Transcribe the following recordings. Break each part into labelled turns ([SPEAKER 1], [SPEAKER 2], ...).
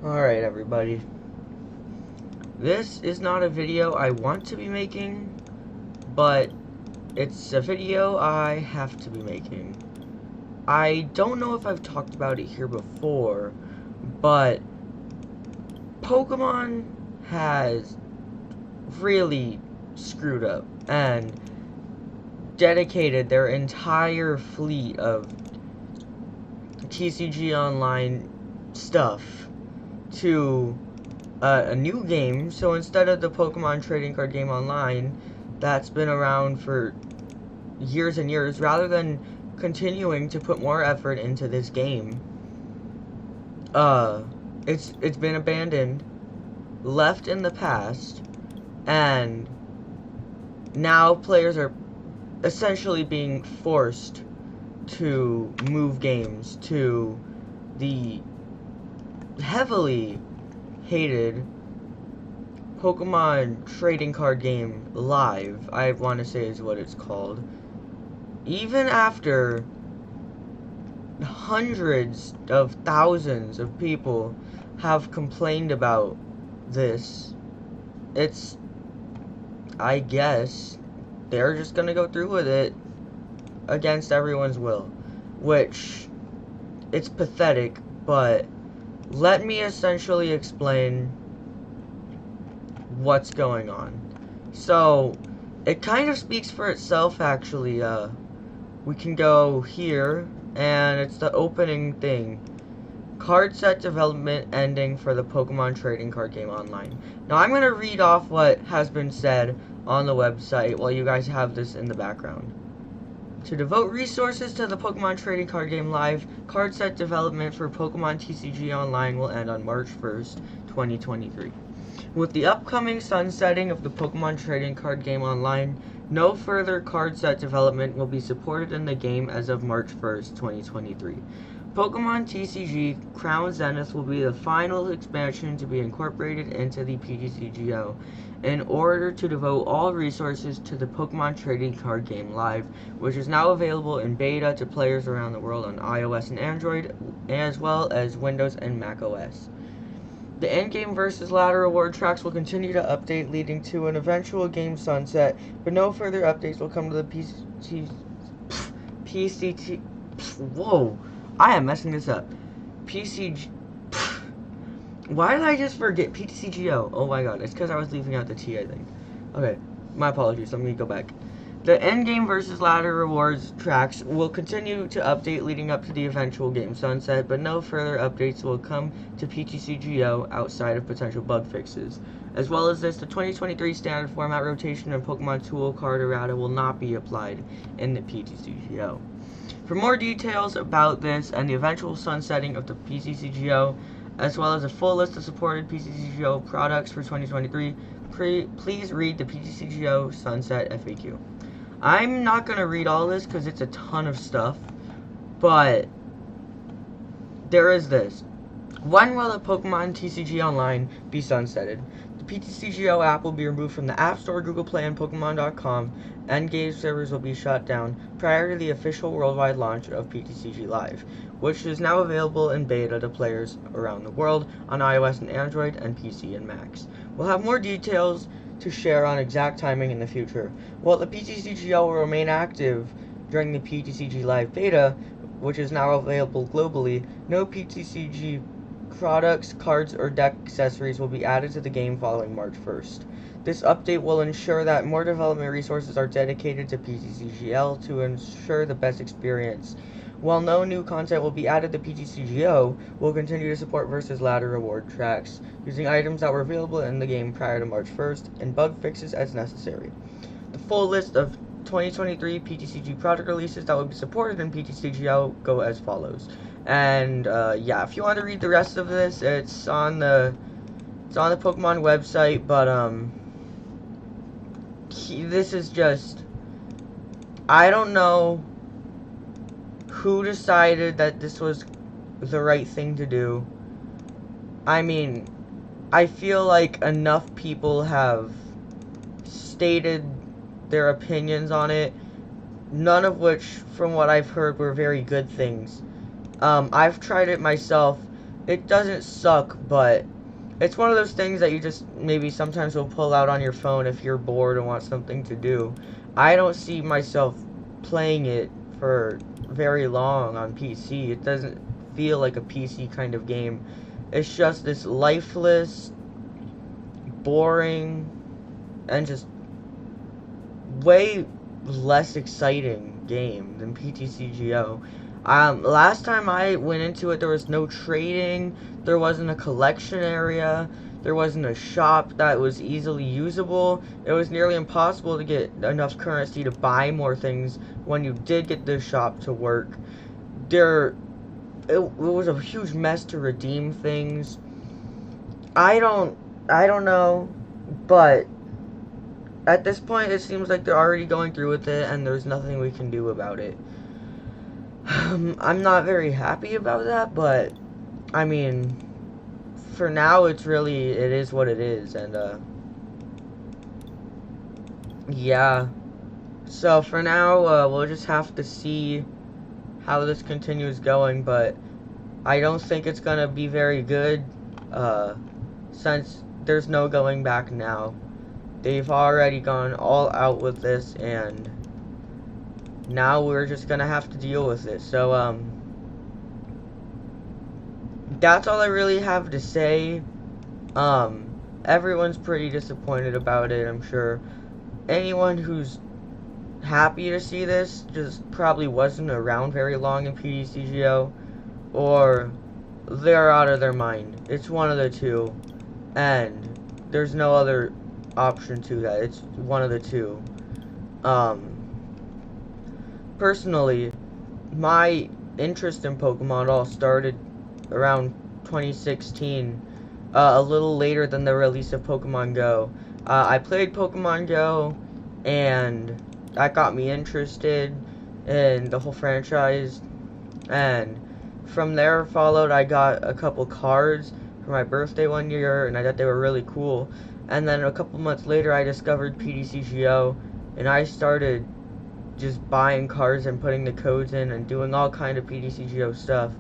[SPEAKER 1] Alright, everybody. This is not a video I want to be making, but it's a video I have to be making. I don't know if I've talked about it here before, but Pokemon has really screwed up and dedicated their entire fleet of TCG Online stuff to a new game. So instead of the Pokemon trading card game online that's been around for years and years, rather than continuing to put more effort into this game, it's been abandoned, left in the past, and now players are essentially being forced to move games to the heavily hated Pokemon trading card game Live, I want to say is what it's called. Even after hundreds of thousands of people have complained about this, I guess they're just gonna go through with it against everyone's will, which it's pathetic, but let me essentially explain what's going on. So, it kind of speaks for itself, actually. We can go here, and it's the opening thing. Card set development ending for the Pokemon trading card game online. Now, I'm going to read off what has been said on the website while you guys have this in the background. To devote resources to the Pokemon trading card game Live, card set development for Pokemon TCG Online will end on March 1st, 2023. With the upcoming sunsetting of the Pokemon trading card game online, no further card set development will be supported in the game as of March 1st, 2023. Pokemon TCG Crown Zenith will be the final expansion to be incorporated into the PTCGO in order to devote all resources to the Pokemon trading card game Live, which is now available in beta to players around the world on iOS and Android, as well as Windows and Mac OS. The endgame versus ladder reward tracks will continue to update, leading to an eventual game sunset, but no further updates will come to the PCT. Whoa, I am messing this up. PCG. Why did I just forget PTCGO? Oh my god, it's because I was leaving out the T, I think. Okay, my apologies, let me go back. The endgame versus ladder rewards tracks will continue to update leading up to the eventual game sunset, but no further updates will come to PTCGO outside of potential bug fixes. As well as this, the 2023 standard format rotation and Pokemon Tool Card errata will not be applied in the PTCGO. For more details about this and the eventual sunsetting of the PTCGO, as well as a full list of supported PTCGO products for 2023, please read the PTCGO Sunset FAQ. I'm not going to read all this because it's a ton of stuff, but there is this. When will the Pokemon TCG Online be sunsetted? The PTCGO app will be removed from the App Store, Google Play, and Pokemon.com, and game servers will be shut down prior to the official worldwide launch of PTCG Live, which is now available in beta to players around the world on iOS and Android and PC and Macs. We'll have more details to share on exact timing in the future. While the PTCGO will remain active during the PTCG Live beta, which is now available globally, no PTCG products, cards, or deck accessories will be added to the game following March 1st. This update will ensure that more development resources are dedicated to PTCGL to ensure the best experience. While no new content will be added to PTCGO, we'll continue to support versus ladder reward tracks, using items that were available in the game prior to March 1st, and bug fixes as necessary. The full list of 2023 PTCG product releases that will be supported in PTCGO go as follows. And yeah, if you want to read the rest of this, it's on the Pokemon website, but this is just, I don't know who decided that this was the right thing to do. I mean, I feel like enough people have stated their opinions on it, none of which, from what I've heard, were very good things. I've tried it myself. it doesn't suck, but it's one of those things that you just maybe sometimes will pull out on your phone if you're bored and want something to do. I don't see myself playing it for very long on PC. It doesn't feel like a PC kind of game. It's just this lifeless, boring, and just way less exciting game than PTCGO. Last time I went into it, there was no trading, there wasn't a collection area, there wasn't a shop that was easily usable. It was nearly impossible to get enough currency to buy more things when you did get the shop to work. It was a huge mess to redeem things. I don't know, but at this point, it seems like they're already going through with it, and there's nothing we can do about it. I'm not very happy about that, but, I mean, for now, it is what it is, and, yeah. So, for now, we'll just have to see how this continues going, but I don't think it's gonna be very good, since there's no going back now. They've already gone all out with this, and now we're just gonna have to deal with it. So, that's all I really have to say. Everyone's pretty disappointed about it, I'm sure. Anyone who's happy to see this just probably wasn't around very long in PTCGO, or they're out of their mind. It's one of the two, and there's no other option to that. It's one of the two. Personally, my interest in Pokemon all started around 2016, a little later than the release of Pokemon Go. I played Pokemon Go, and that got me interested in the whole franchise, and from there followed I got a couple cards for my birthday one year, and I thought they were really cool. And then a couple months later, I discovered PTCGO, and I started just buying cards and putting the codes in and doing all kind of PTCGO stuff.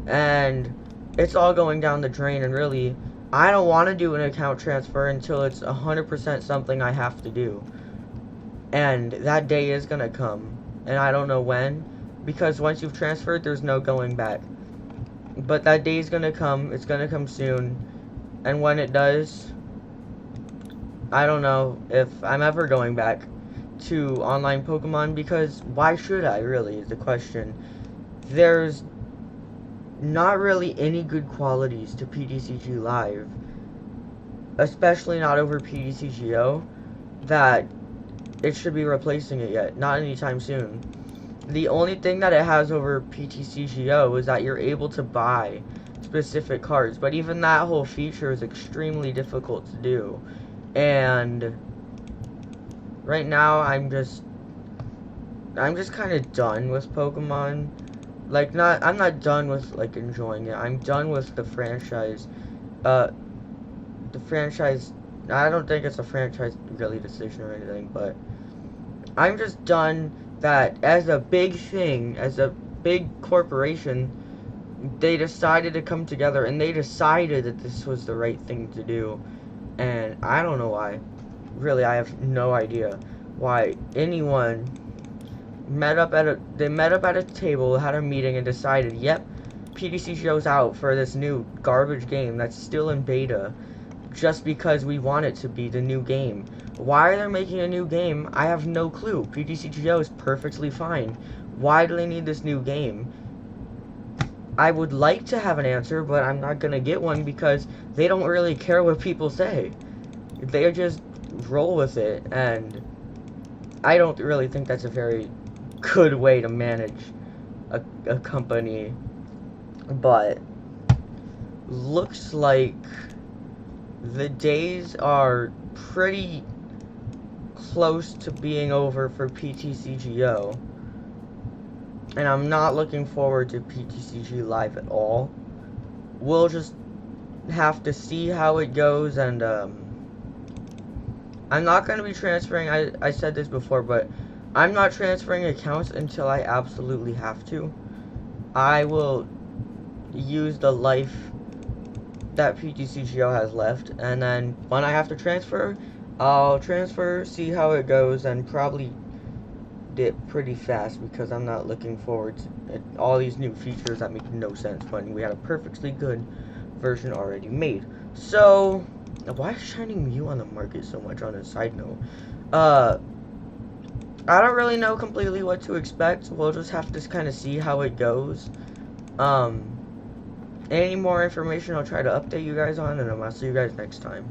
[SPEAKER 1] And it's all going down the drain, and really, I don't want to do an account transfer until it's 100% something I have to do. And that day is going to come, and I don't know when, because once you've transferred, there's no going back. But that day is going to come, it's going to come soon, and when it does, I don't know if I'm ever going back to online Pokemon, because why should I, really, is the question. There's not really any good qualities to PTCG Live, especially not over PTCGO, that it should be replacing it yet, not anytime soon. The only thing that it has over PTCGO is that you're able to buy specific cards, but even that whole feature is extremely difficult to do. And right now I'm just kind of done with Pokemon. Like, I'm not done with, like, enjoying it. I'm done with the franchise. The franchise, I don't think it's a franchise really decision or anything, but I'm just done that as a big thing, as a big corporation, they decided to come together, and they decided that this was the right thing to do. And I don't know why. Really, I have no idea why anyone met up at a table, had a meeting, and decided, yep, PTCGO's out for this new garbage game that's still in beta, just because we want it to be the new game. Why are they making a new game? I have no clue. PTCGO is perfectly fine. Why do they need this new game? I would like to have an answer, but I'm not gonna get one, because they don't really care what people say. They just roll with it, and I don't really think that's a very good way to manage a company. But looks like the days are pretty close to being over for PTCGO, and I'm not looking forward to PTCG Live at all. We'll just have to see how it goes, and I'm not going to be transferring, I said this before, but I'm not transferring accounts until I absolutely have to. I will use the life that PTCGO has left, and then when I have to transfer, I'll transfer, see how it goes, and probably dip pretty fast because I'm not looking forward to all these new features that make no sense when we had a perfectly good version already made. So, why is Shining Mew on the market so much on a side note? I don't really know completely what to expect. We'll just have to kind of see how it goes. Any more information I'll try to update you guys on, and I'll see you guys next time.